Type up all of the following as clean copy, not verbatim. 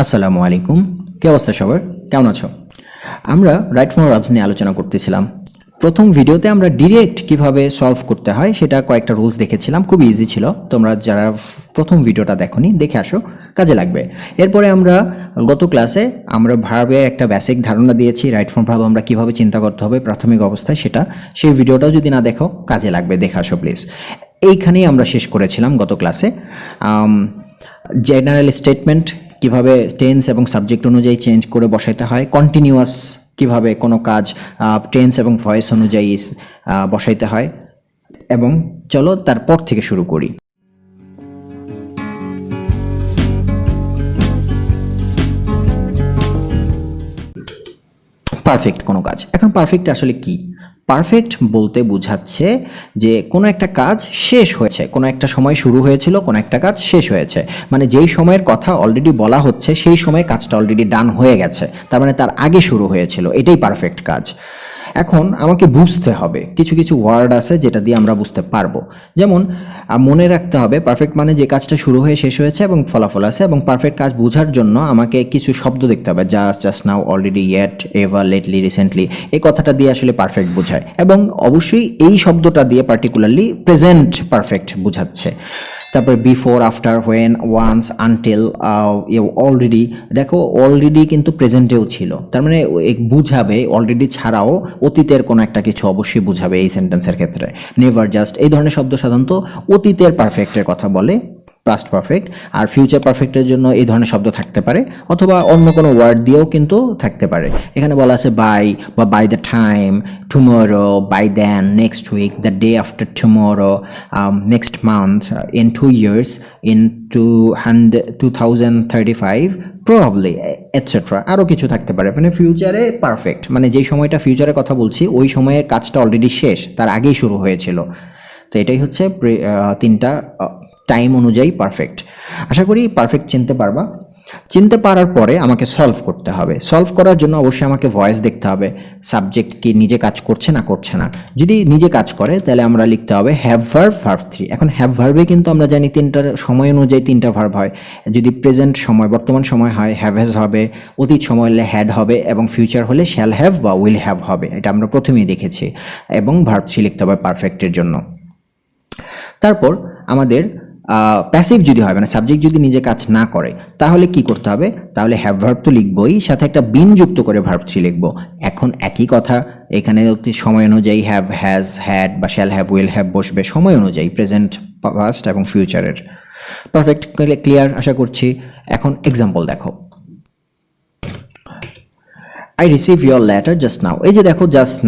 আসসালামু আলাইকুম। কি অবস্থা সবার? কেমন আছো? আমরা রাইট ফ্রম ভার্বস নিয়ে আলোচনা করতেছিলাম। প্রথম ভিডিওতে আমরা ডিরেক্ট কিভাবে সলভ করতে হয় সেটা কয়েকটা রুলস দেখেছিলাম, খুব ইজি ছিল। তোমরা যারা প্রথম ভিডিওটা দেখোনি দেখে আসো, কাজে লাগবে। এরপরে আমরা গত ক্লাসে আমরা ভার্বের একটা বেসিক ধারণা দিয়েছি, রাইট ফ্রম ভার্ব আমরা কিভাবে চিন্তা করতে হবে প্রাথমিক অবস্থায়, সেটা সেই ভিডিওটাও যদি না দেখো কাজে লাগবে, দেখে আসো প্লিজ। এইখানেই আমরা শেষ করেছিলাম গত ক্লাসে। জেনারেল স্টেটমেন্ট কিভাবে টেন্স এবং সাবজেক্ট অনুযায়ী চেঞ্জ করে বসাইতে হয়, কন্টিনিউয়াস কিভাবে কোনো কাজ টেন্স এবং ভয়েস অনুযায়ী বসাইতে হয়, এবং চলো তারপর থেকে শুরু করি। পারফেক্ট কোনো কাজ। এখন পারফেক্ট আসলে কি? পারফেক্ট বলতে বোঝাচ্ছে যে কোনো একটা কাজ শেষ হয়েছে, কোনো একটা সময় শুরু হয়েছিল, কোনো একটা কাজ শেষ হয়েছে, মানে যেই সময়ের কথা অলরেডি বলা হচ্ছে সেই সময় কাজটা অলরেডি ডান হয়ে গেছে, তার মানে তার আগে শুরু হয়েছিল, এটাই পারফেক্ট কাজ। এখন আমাকে বুঝতে হবে, কিছু কিছু ওয়ার্ড আছে যেটা দিয়ে আমরা বুঝতে পারবো। যেমন মনে রাখতে হবে পারফেক্ট মানে যে কাজটা শুরু হয়ে শেষ হয়েছে এবং ফলাফল আছে, এবং পারফেক্ট কাজ বোঝার জন্য আমাকে কিছু শব্দ দেখতে হবে, just now, already, yet, ever, lately, recently. এই কথাটা দিয়ে আসলে পারফেক্ট বোঝায়, এবং অবশ্যই এই শব্দটা দিয়ে পার্টিকুলারলি প্রেজেন্ট পারফেক্ট বোঝাচ্ছে। তারপরে before, after, when, once, until, already. দেখো অলরেডি কিন্তু প্রেজেন্টেও ছিল, তার মানে বুঝাবে অলরেডি ছাড়াও অতীতের কোনো একটা কিছু অবশ্যই বুঝাবে এই সেন্টেন্সের ক্ষেত্রে। নেভার, জাস্ট, এই ধরনের শব্দ সাধারণত অতীতের পারফেক্টের কথা বলে, পাস্ট পারফেক্ট। আর ফিউচার পারফেক্টের জন্য এই ধরনের শব্দ থাকতে পারে, অথবা অন্য কোনো ওয়ার্ড দিয়েও কিন্তু থাকতে পারে। এখানে বলা আছে বাই, বা by the time, tomorrow, by then, next week, the day after tomorrow, next month, in 2 years, in 2035, probably, etcetera. আরও কিছু থাকতে পারে। মানে ফিউচারে পারফেক্ট মানে যেই সময়টা ফিউচারের কথা বলছি ওই সময়ের কাজটা অলরেডি শেষ, তার আগেই শুরু হয়েছিল। তো এটাই হচ্ছে তিনটা টাইম অনুযায়ী পারফেক্ট। আশা করি পারফেক্ট চিনতে পারবা। চিনতে পারার পরে আমাকে সলভ করতে হবে। সলভ করার জন্য অবশ্যই আমাকে ভয়েস দেখতে হবে, সাবজেক্ট কি নিজে কাজ করছে না করছে না। যদি নিজে কাজ করে তাহলে আমরা লিখতে হবে হ্যাভ ভার্ব, ভার্ব 3। এখন হ্যাভ ভার্বে কিন্তু আমরা জানি তিনটার সময় অনুযায়ী তিনটা ভার্ব হয়। যদি প্রেজেন্ট সময়, বর্তমান সময় হয় হ্যাভ হ্যাজ হবে, অতীত সময় হলে হ্যাড হবে, এবং ফিউচার হলে শ্যাল হ্যাভ বা উইল হ্যাভ হবে। এটা আমরা প্রথমেই দেখেছি। এবং ভার্ব 3 লিখতে হবে পারফেক্টের জন্য। তারপর আমাদের প্যাসিভ যদি হয়, মানে সাবজেক্ট যদি নিজে কাজ না করে, তাহলে কি করতে হবে? তাহলে হ্যাভ ভার্ব তো লিখবই, সাথে একটা বিন যুক্ত করে ভার্ব 3 লিখবো। এখন একই কথা, এখানে সময় অনুযায়ী হ্যাভ, হ্যাজ, হ্যাড বা শ্যাল হ্যাভ, উইল হ্যাভ বসবে সময় অনুযায়ী, প্রেজেন্ট, পাস্ট এবং ফিউচারের। পারফেক্ট ক্লিয়ার আশা করছি। এখন এক্সাম্পল দেখো। I receive your letter just now. এই যে দেখো জাস্ট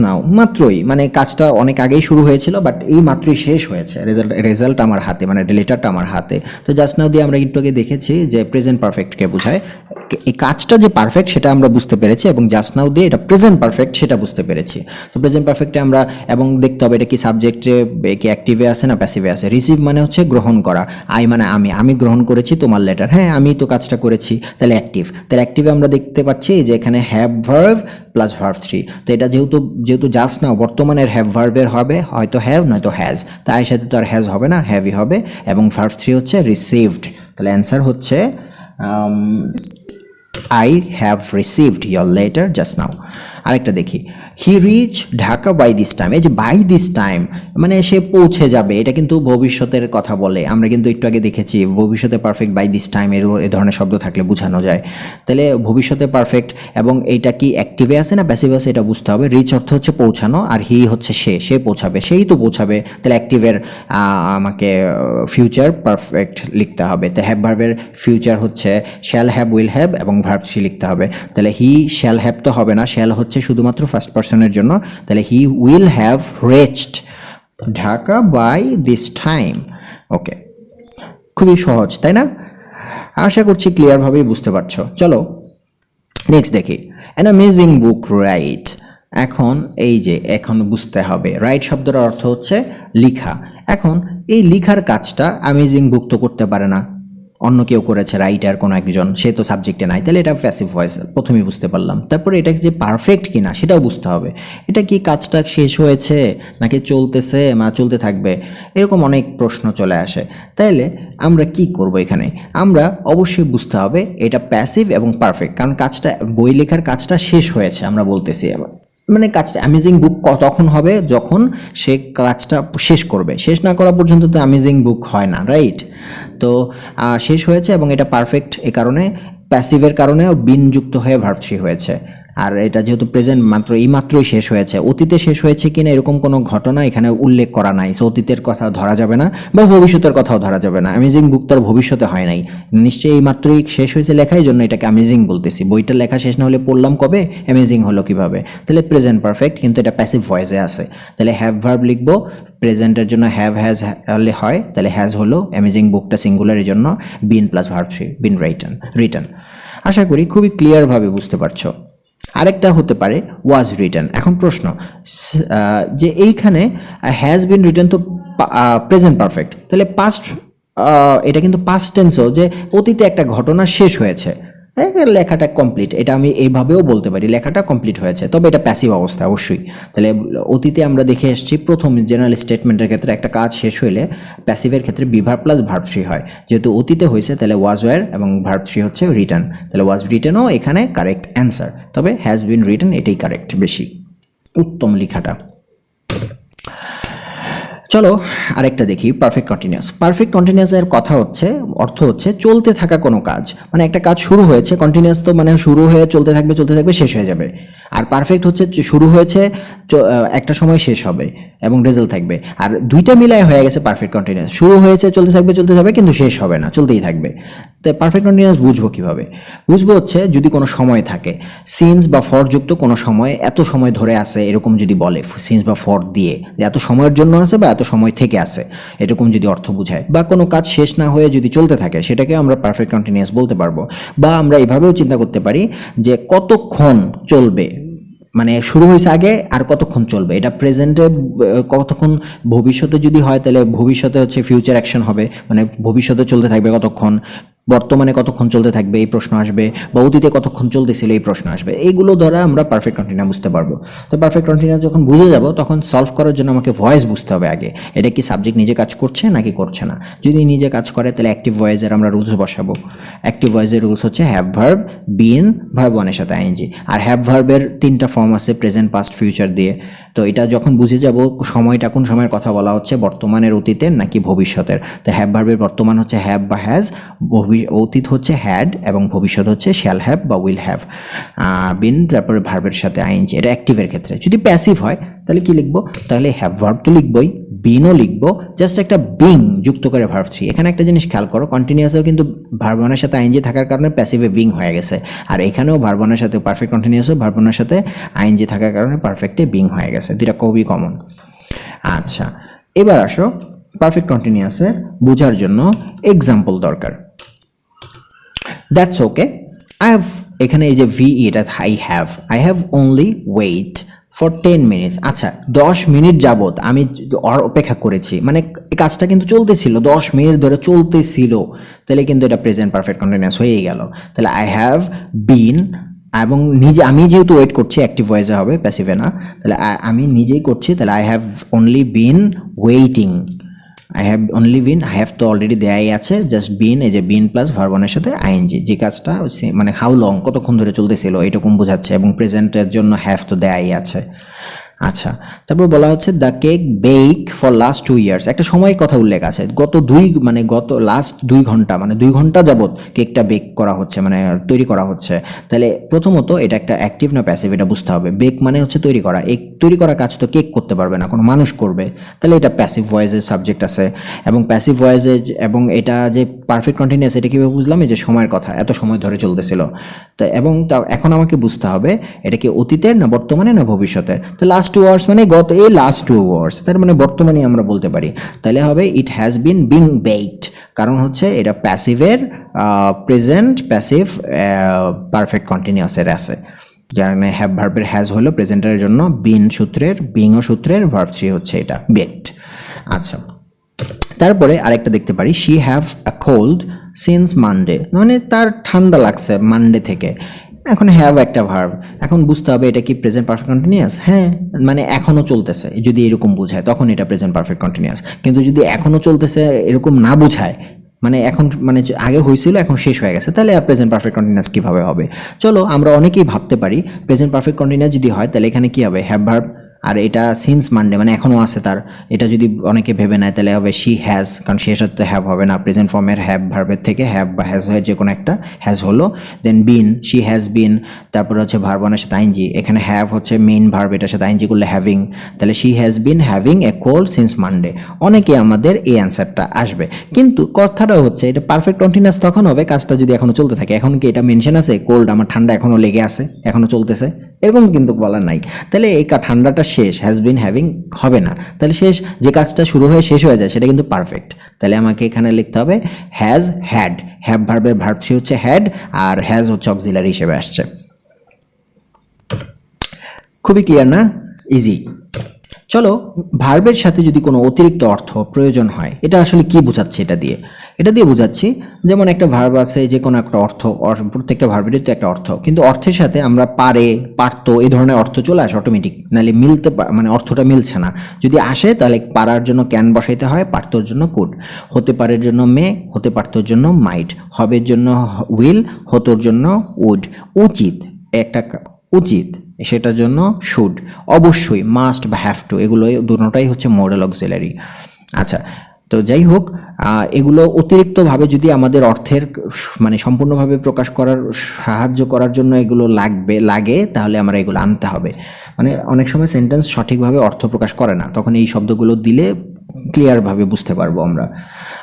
নাও মাত্রই, মানে কাজটা অনেক আগেই শুরু হয়েছিল বাট এই মাত্রই শেষ হয়েছে। রেজাল্ট আমার হাতে, মানে লেটারটা আমার হাতে। তো জাস্ট নাও দিয়ে আমরা একটু আগে দেখেছি যে প্রেজেন্ট পারফেক্টকে বোঝায়। এই কাজটা যে পারফেক্ট সেটা আমরা বুঝতে পেরেছি, এবং জাস্ট নাও দিয়ে এটা প্রেজেন্ট পারফেক্ট সেটা বুঝতে পেরেছি। তো প্রেজেন্ট পারফেক্টে আমরা, এবং দেখতে হবে এটা কি সাবজেক্টে কি অ্যাক্টিভে আছে না প্যাসিভে আছে। রিসিভ মানে হচ্ছে গ্রহণ করা, আই মানে আমি গ্রহণ করেছি তোমার লেটার, হ্যাঁ আমি তো কাজটা করেছি, তাহলে অ্যাক্টিভ। তাহলে অ্যাক্টিভে আমরা দেখতে পাচ্ছি যে এখানে হ্যাভ ভার্ব প্লাস ভার্ব 3। তো এটা যেহেতু জাস্ট নাও বর্তমানের হ্যাভ ভার্বের হবে, হয়তো হ্যাভ নয়তো হ্যাজ, তাই সাথে তো আর হ্যাজ হবে না, হ্যাভই হবে, এবং ভার্ব 3 হচ্ছে রিসিভড। তাহলে অ্যান্সার হচ্ছে I have received your letter just now. আরেকটা দেখি, he reach Dhaka by this time. এই যে বাই দিস টাইম মানে সে পৌঁছে যাবে, এটা কিন্তু ভবিষ্যতের কথা বলে। আমরা কিন্তু একটু আগে দেখেছি ভবিষ্যতে পারফেক্ট বাই দিস টাইম এ ধরনের শব্দ থাকলে বোঝানো যায়। তাহলে ভবিষ্যতে পারফেক্ট, এবং এইটা কি অ্যাক্টিভে আছে না প্যাসিভে আছে এটা বুঝতে হবে। রিচ অর্থ হচ্ছে পৌঁছানো, আর হি হচ্ছে সে পৌঁছাবে, সেই তো পৌঁছাবে। তাহলে অ্যাক্টিভের আমাকে ফিউচার পারফেক্ট লিখতে হবে। তো হ্যাভ ভার্বের ফিউচার হচ্ছে শ্যাল হ্যাভ, উইল হ্যাভ, এবং ভার্ব 3 লিখতে হবে। তাহলে হি শ্যাল হ্যাভ তো হবে না, শ্যাল হচ্ছে শুধুমাত্র ফার্স্ট পার্সনের জন্য। তাহলে he will have reached Dhaka by this time. Okay, খুবই সহজ তাই না? আশা করছি ক্লিয়ারভাবেই বুঝতে পারছো। চলো নেক্সট দেখি, অ্যান অ্যামেজিং বুক রাইট। এখন বুঝতে হবে রাইট শব্দের অর্থ হচ্ছে লিখা। এখন এই লিখার কাজটা অ্যামেজিং বুক তো করতে পারে না, অন্য কেউ করেছে, রাইটার কোনো একজন, সে তো সাবজেক্টে নাই, তাহলে এটা প্যাসিভ ভয়েস, প্রথমেই বুঝতে পারলাম। তারপরে এটা যে পারফেক্ট কিনা সেটাও বুঝতে হবে, এটা কি কাজটা শেষ হয়েছে নাকি চলতেছে, চলতে থাকবে, এরকম অনেক প্রশ্ন চলে আসে। তাইলে আমরা কি করব এখানে, আমরা অবশ্যই বুঝতে হবে এটা প্যাসিভ এবং পারফেক্ট, কারণ কাজটা, বই লেখার কাজটা শেষ হয়েছে আমরা বলতেছি, মানে কাজটা অ্যামেজিং বুক তখন হবে যখন সে কাজটা শেষ করবে, শেষ না করা পর্যন্ত তো অ্যামেজিং বুক হয় না, রাইট? তো শেষ হয়েছে এবং এটা পারফেক্ট, এ কারণে প্যাসিভের কারণেও বিন যুক্ত হয়ে ভার্ব থ্রি হয়েছে। আর এটা যেহেতু প্রেজেন্ট, মাত্রই শেষ হয়েছে, অতীতে শেষ হয়েছে কিনা এরকম কোনো ঘটনা এখানে উল্লেখ করা নাই, সো অতীতের কথা ধরা যাবে না বা ভবিষ্যতের কথাও ধরা যাবে না। অ্যামেজিং বুক তার ভবিষ্যতে হয় নাই, নিশ্চয়ই এই মাত্রই শেষ হয়েছে লেখাই জন্য এটাকে অ্যামেজিং বলতেছি। বইটা লেখা শেষ না হলে পড়লাম কবে, অ্যামেজিং হলো কিভাবে? তাহলে প্রেজেন্ট পারফেক্ট, কিন্তু এটা প্যাসিভ ভয়েসে আছে। তাহলে হ্যাভ ভার্ব লিখবো, প্রেজেন্টের জন্য হ্যাভ হ্যাজ হলে হয়, তাহলে হ্যাজ হলো, অ্যামেজিং বুকটা সিঙ্গুলারের জন্য been plus verb three, been return. আশা করি খুবই ক্লিয়ারভাবে বুঝতে পারছো। আরেকটা হতে পারে ওয়াজ রিটেন। এখন প্রশ্ন যে এইখানে হ্যাজ বিন রিটেন তো প্রেজেন্ট পারফেক্ট, তাহলে পাস্ট, এটা কিন্তু পাস্ট টেন্সও, যে অতীতে একটা ঘটনা শেষ হয়েছে, লেখাটা কমপ্লিট, এটা আমি এইভাবেও বলতে পারি, লেখাটা কমপ্লিট হয়েছে, তবে এটা প্যাসিভ অবস্থা অবশ্যই। তাহলে অতীতে আমরা দেখে এসেছি প্রথম জেনারেল স্টেটমেন্টের ক্ষেত্রে একটা কাজ শেষ হইলে প্যাসিভের ক্ষেত্রে বিভার প্লাস ভার্ব থ্রি হয়, যেহেতু অতীতে হয়েছে তাহলে ওয়াজ ওয়ার এবং ভার্ব থ্রি হচ্ছে রিটার্ন, তাহলে ওয়াজ রিটেনও এখানে কারেক্ট অ্যান্সার, তবে হ্যাজ বিন রিটেন এটাই কারেক্ট, বেশি উত্তম লেখাটা। চলো আরেকটা দেখি, পারফেক্ট কন্টিনিউয়াস। পারফেক্ট কন্টিনিউয়াসের কথা হচ্ছে, অর্থ হচ্ছে চলতে থাকা কোনো কাজ, মানে একটা কাজ শুরু হয়েছে, কন্টিনিউয়াস তো মানে শুরু হয়ে চলতে থাকবে শেষ হয়ে যাবে। আর পারফেক্ট হচ্ছে শুরু হয়েছে, একটা সময় শেষ হবে এবং রেজাল্ট থাকবে। আর দুইটা মিলায় হয়ে গেছে পারফেক্ট কন্টিনিউয়াস, শুরু হয়েছে চলতে থাকবে কিন্তু শেষ হবে না, চলতেই থাকবে। তো পারফেক্ট কন্টিনিউয়াস বুঝবো কিভাবে? বুঝবো হচ্ছে যদি কোনো সময় থাকে, সিন্স বা ফর যুক্ত কোনো সময়, এত সময় ধরে আছে এরকম যদি বলে, সিন্স বা ফর দিয়ে যে এত সময়ের জন্য আছে বা এত সময় থেকে আছে, এরকম যদি অর্থ বুঝায়, বা কোনো কাজ শেষ না হয়ে যদি চলতে থাকে, সেটাকে আমরা পারফেক্ট কন্টিনিউয়াস বলতে পারবো। বা আমরা এভাবেও চিন্তা করতে পারি যে কতক্ষণ চলবে, মানে শুরু হয়েছে আগে আর কতক্ষণ চলবে, এটা প্রেজেন্টে কতক্ষণ, ভবিষ্যতে যদি হয় তাহলে ভবিষ্যতে হচ্ছে ফিউচার অ্যাকশন হবে, মানে ভবিষ্যতে চলতে থাকবে কতক্ষণ, বর্তমানে কতক্ষণ চলতে থাকবে এই প্রশ্ন আসবে, বা অতীতে কতক্ষণ চলতেছিল এই প্রশ্ন আসবে, এইগুলো দ্বারা আমরা পারফেক্ট কন্টিনিউয়াস বুঝতে পারবো। তো পারফেক্ট কন্টিনিউয়াস যখন বুঝে যাব তখন সলভ করার জন্য আমাকে ভয়েস বুঝতে হবে আগে, এটা কি সাবজেক্ট নিজে কাজ করছে নাকি করছে না। যদি নিজে কাজ করে তাহলে অ্যাক্টিভ ভয়েসের আমরা রুলস বসাবো। অ্যাক্টিভ ভয়েসের রুলস হচ্ছে হ্যাভ ভার্ব, বিন, ভার্ব ওয়ানের সাথে আইএনজি। আর হ্যাভ ভার্বের তিনটা ফর্ম আছে, প্রেজেন্ট, পাস্ট, ফিউচার দিয়ে। তো এটা যখন বুঝে যাব সময়টা কোন সময়ের কথা বলা হচ্ছে, বর্তমানের, অতীতের নাকি ভবিষ্যতের। তো হ্যাভ ভার্বের বর্তমান হচ্ছে হ্যাভ বা হ্যাজ, অতীত হচ্ছে হ্যাড এবং ভবিষ্যৎ হচ্ছে শ্যাল হ্যাভ বা উইল হ্যাভ। বিন তারপরে ভার্বের সাথে আইএনজি, এটা অ্যাক্টিভের ক্ষেত্রে। যদি প্যাসিভ হয় তাহলে কি লিখবো, তাহলে হ্যাভ ভার্ব তো লিখবই, বিনও লিখবো, জাস্ট একটা বিং যুক্ত করে ভার্ব থ্রি। এখানে একটা জিনিস খেয়াল করো, কন্টিনিউয়াসেও কিন্তু ভার্ব ওয়ানের সাথে আইএনজি থাকার কারণে প্যাসিভে বিং হয়ে গেছে, আর এখানেও ভার্ব ওয়ানের সাথে পারফেক্ট কন্টিনিউয়াসও ভার্ব ওয়ানের সাথে আইএনজি থাকার কারণে পারফেক্টে বিং হয়ে গেছে, দুইটা খুবই কমন। আচ্ছা, এবার আসো পারফেক্ট কন্টিনিউয়াসের বোঝার জন্য এক্সাম্পল দরকার। দ্যাটস ওকে, এখানে এই যে ভিই, এটা I have only wait for 10 minutes. আচ্ছা, 10 মিনিট যাবত আমি অপেক্ষা করেছি, মানে কাজটা কিন্তু চলতেছিল, 10 মিনিট ধরে চলতেছিল, তাহলে কিন্তু এটা প্রেজেন্ট পারফেক্ট কন্টিনিউয়াস হয়েই গেল। তাহলে আই হ্যাভ বিন, এবং আমি যেহেতু ওয়েট করছি, অ্যাক্টিভ ভয়েসে হবে, প্যাসিভে না, তাহলে আমি নিজেই করছি, তাহলে I have only been waiting. I have only been, I have তো অলরেডি দেয়াই আছে, জাস্ট বিন, এই যে বিন প্লাস ভার্ব ওয়ানের সাথে আইএনজি, যে কাজটা মানে হাউ লং, কতক্ষণ ধরে চলতেছিল এরকম বোঝাচ্ছে, এবং প্রেজেন্টের জন্য হ্যাভ তো দেয়াই আছে। আচ্ছা, তারপর বলা হচ্ছে the cake bake for last 2 years, একটা সময়ের কথা উল্লেখ আছে, গত লাস্ট 2 ঘন্টা, মানে 2 ঘন্টা যাবত কেকটা বেক করা হচ্ছে, মানে তৈরি করা হচ্ছে। তাহলে প্রথমত এটা একটা অ্যাক্টিভ না প্যাসিভ এটা বুঝতে হবে। বেক মানে হচ্ছে তৈরি করা, এই তৈরি করা কাজ তো কেক করতে পারবে না, কোনো মানুষ করবে, তাহলে এটা প্যাসিভ ভয়েসের সাবজেক্ট আছে। এবং প্যাসিভ ভয়েসে, এবং এটা যে পারফেক্ট কন্টিনিউয়াস, এটা কীভাবে বুঝলাম, এই যে সময়ের কথা, এত সময় ধরে চলতেছিল। তো এবং এখন আমাকে বুঝতে হবে এটা কি অতীতের না বর্তমানে না ভবিষ্যতে। তো লাস্ট 2 আওয়ার্স মানে লাস্ট 2 আওয়ার্স, তার মানে বর্তমানে আমরা বলতে পারি। তাহলে হবে it has been being baked, কারণ হচ্ছে এটা প্যাসিভের প্রেজেন্ট প্যাসিভ পারফেক্ট কন্টিনিউয়াসের আছে, যার মানে হ্যাভ ভার্বের হ্যাজ হলো প্রেজেন্টের জন্য, বিংও সূত্রের ভার্ব থ্রি হচ্ছে এটা বেকড। আচ্ছা, তারপরে আরেকটা দেখতে পারি, she have a cold since Monday, মানে তার ঠান্ডা লাগছে মানডে থেকে। এখন হ্যাভ একটা ভার্ব, এখন বুঝতে হবে এটা কি প্রেজেন্ট পারফেক্ট কন্টিনিউয়াস। হ্যাঁ, মানে এখনও চলতেছে যদি এরকম বোঝায় তখন এটা প্রেজেন্ট পারফেক্ট কন্টিনিউয়াস। কিন্তু যদি এখনও চলতেছে এরকম না বোঝায়, মানে এখন মানে আগে হয়েছিল এখন শেষ হয়ে গেছে, তাহলে প্রেজেন্ট পারফেক্ট কন্টিনিউয়াস কীভাবে হবে? চলো আমরা অনেকেই ভাবতে পারি প্রেজেন্ট পারফেক্ট কন্টিনিউয়াস যদি হয় তাহলে এখানে কী হবে, হ্যাভ ভার্ব, আর এটা সিন্স মানডে মানে এখনও আছে তার, এটা যদি অনেকে ভেবে নেয় তাহলে হবে শি হ্যাজ, কারণ শেষ হতে হ্যাভ হবে না, প্রেজেন্ট ফর্মের হ্যাভ ভার্বের থেকে হ্যাভ বা হ্যাজ হয়ে যে কোনো একটা হ্যাজ হলো। দেন বিন, শি হ্যাজ বিন, তারপরে হচ্ছে ভার্ব ওয়ানের সাথে আইনজি, এখানে হ্যাভ হচ্ছে মেইন ভার্ব, এটার সাথে আইনজি করলে হ্যাভিং, তাহলে she has been having a cold since Monday. অনেকে আমাদের এই অ্যান্সারটা আসবে, কিন্তু কথাটা হচ্ছে এটা পারফেক্ট কন্টিনিউয়াস তখন হবে কাজটা যদি এখনও চলতে থাকে। এখন কি এটা মেনশন আছে কোল্ড আমার ঠান্ডা এখনও লেগে আছে এখনও চলতেছে? এরকম কিন্তু বলার নাই। তাহলে এই ঠান্ডাটা শেষ, হ্যাজ বিন হ্যাভিং হবে না, তাহলে শেষ যে কাজটা শুরু হয়ে শেষ হয়ে যায় সেটা কিন্তু পারফেক্ট। তাহলে আমাকে এখানে লিখতে হবে হ্যাজ হ্যাড, হ্যাভ ভার্বের ভার্ব সি হচ্ছে হ্যাড, আর হ্যাজ হচ্ছে অক্সিলারি হিসেবে আসছে। খুবই ক্লিয়ার না? ইজি। চলো, ভার্বের সাথে যদি কোনো অতিরিক্ত অর্থ প্রয়োজন হয়, এটা আসলে কি বোঝাচ্ছে? এটা দিয়ে বোঝাচ্ছি যেমন একটা ভার্ব আছে, যে কোনো একটা অর্থ, প্রত্যেকটা ভার্বেরই তো একটা অর্থ, কিন্তু অর্থের সাথে আমরা পারে, পারতো এই ধরনের অর্থ চলে আসে অটোমেটিক, নাহলে মানে অর্থটা মিলছে না। যদি আসে তাহলে পারার জন্য ক্যান বসাইতে হয়, পারতোর জন্য কুড, হতে পারের জন্য মে, হতে পারতোর জন্য মাইট, হবের জন্য উইল, হতোর জন্য উড, উচিত একটা উচিত সেটার জন্য শুড, অবশ্যই মাস্ট বা হ্যাভ টু, এগুলো দুটোটাই হচ্ছে মডেল অক্সিলারি। আচ্ছা, তো যাই হোক, এগুলো অতিরিক্তভাবে যদি আমাদের অর্থের মানে সম্পূর্ণভাবে প্রকাশ করার সাহায্য করার জন্য এগুলো লাগে, তাহলে আমরা এগুলো আনতে হবে। মানে অনেক সময় সেন্টেন্স সঠিকভাবে অর্থ প্রকাশ করে না, তখন এই শব্দগুলো দিলে ক্লিয়ারভাবে বুঝতে পারবো আমরা।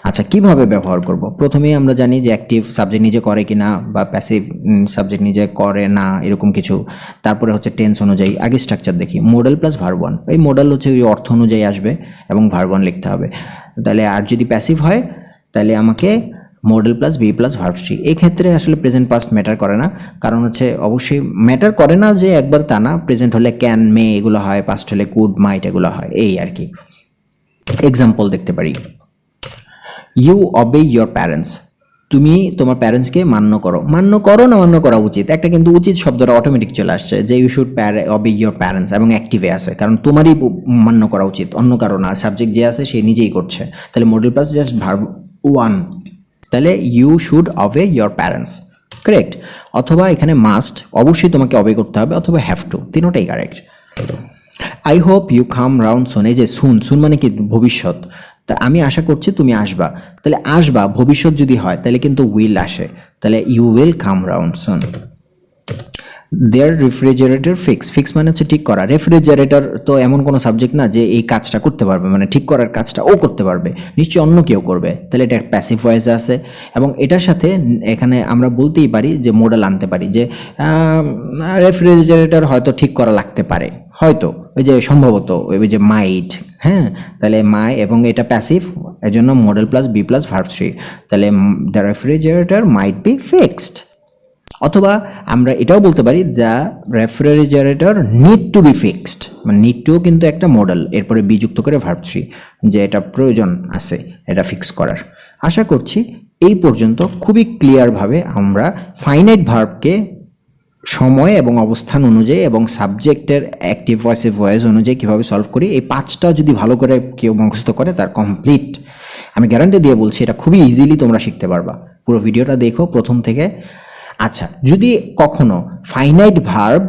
আচ্ছা, কিভাবে ব্যবহার করব? প্রথমেই আমরা জানি যে অ্যাক্টিভ সাবজেক্ট নিজে করে কিনা, বা প্যাসিভ সাবজেক্ট নিজে করে না, এরকম কিছু। তারপরে হচ্ছে টেন্স অনুযায়ী আগে স্ট্রাকচার দেখি, মডেল প্লাস ভার্ব ওয়ান, এই মডেল হচ্ছে ওই অর্থ অনুযায়ী আসবে এবং ভার্ব ওয়ান লিখতে হবে। তাহলে আর যদি প্যাসিভ হয় তাহলে আমাকে modal plus be plus verb three. এই ক্ষেত্রে আসলে প্রেজেন্ট পাস্ট ম্যাটার করে না, কারণ হচ্ছে অবশ্যই ম্যাটার করে না যে একবার তা না, প্রেজেন্ট হলে ক্যান, মে এগুলো হয়, পাস্ট হলে কুড, মাইট এগুলো হয়, এই আর কি। এক্সাম্পল দেখতে পারি, ইউ অবে ইয়োর প্যারেন্টস, তুমি তোমার প্যারেন্টসকে মান্য করো না মান্য করা উচিত, একটা কিন্তু উচিত শব্দটা অটোমেটিক চলে আসছে যে you should obey your parents, এবং অ্যাক্টিভে আছে, কারণ তোমারই মান্য করা উচিত, অন্য কারো না, সাবজেক্ট যে আছে সে নিজেই করছে। তাহলে modal plus just verb one, তাহলে you should obey your parents, correct. অথবা এখানে মাস্ট, অবশ্যই তোমাকে অবে করতে হবে, অথবা হ্যাভ টু, তিনোটাই correct. I hope you come round soon, এই যে সুন মানে কি ভবিষ্যৎ, তা আমি আশা করছি তুমি আসবা, তাহলে আসবা ভবিষ্যৎ যদি হয় তাহলে কিন্তু উইল আসে, তাহলে you will come round soon. Their refrigerator fix মানে হচ্ছে ঠিক করা, রেফ্রিজারেটর তো এমন কোনো সাবজেক্ট না যে এই কাজটা করতে পারবে, মানে ঠিক করার কাজটা ও করতে পারবে, নিশ্চয়ই অন্য কেউ করবে, তাহলে এটা প্যাসিভ ভয়েসে আছে। এবং এটার সাথে এখানে আমরা বলতেই পারি যে মডেল আনতে পারি যে রেফ্রিজারেটর হয়তো ঠিক করা লাগতে পারে, হয়তো ওই যে সম্ভবত ওই যে মাইট, হ্যাঁ, তাহলে মাই এবং এটা প্যাসিভ, এর জন্য modal plus be plus verb three, তাহলে the refrigerator might be fixed. অথবা আমরা এটাও বলতে পারি the refrigerator need to be fixed, মানে নিড টু কিন্তু একটা মডেল, এরপরে বি যুক্ত করে ভার্ব থ্রি, যে এটা প্রয়োজন আছে এটা ফিক্স করার। আশা করছি এই পর্যন্ত খুবই ক্লিয়ারভাবে আমরা ফাইনাইট ভার্বকে সময় এবং অবস্থান অনুযায়ী এবং সাবজেক্টের অ্যাক্টিভ ভয়েসে ভয়েস অনুযায়ী কীভাবে সলভ করি, এই পাঁচটা যদি ভালো করে কেউ মুখস্থ করে তার কমপ্লিট, আমি গ্যারান্টি দিয়ে বলছি এটা খুবই ইজিলি তোমরা শিখতে পারবা। পুরো ভিডিওটা দেখো প্রথম থেকে। আচ্ছা, যদি কখনো ফাইনাইট ভার্ব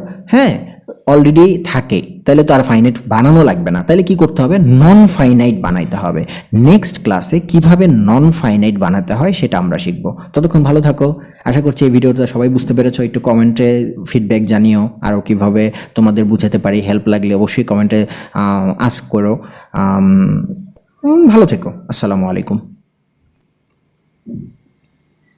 অলরেডি থাকে তাহলে তো আর ফাইনাইট বানানো লাগবে না, তাহলে কি করতে হবে, নন ফাইনাইট বানাইতে হবে। নেক্সট ক্লাসে কিভাবে নন ফাইনাইট বানাতে হয় সেটা আমরা শিখবো। ততক্ষণ ভালো থাকো, আশা করছি এই ভিডিওটা সবাই বুঝতে পেরেছো। একটু কমেন্টে ফিডব্যাক জানিও, আরও কিভাবে তোমাদের বুঝাতে পারি, হেল্প লাগলে অবশ্যই কমেন্টে আস্ক করো। ভালো থেকো, আসসালামু আলাইকুম।